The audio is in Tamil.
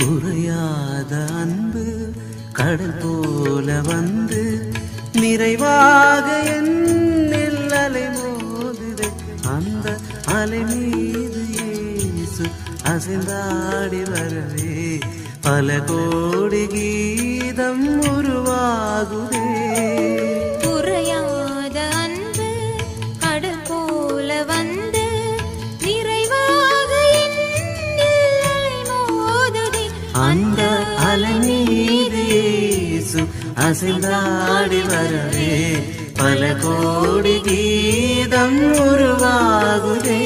குறையாத அன்பு கடல் போல வந்து நிறைவாக என்னில் அலை மோதுதே. அந்த அலை மீது இயேசு அசைந்தாடி வரவே பல கோடி கீதம் உருவாகுதே. குறையாத அன்பு கடல் போல வந்து நிறைவாக என்னில் அலை மோதுதே. அந்த அலை மீது இயேசு அசைந்தாடி வரவே பல கோடி கீதம் உருவாகுதே.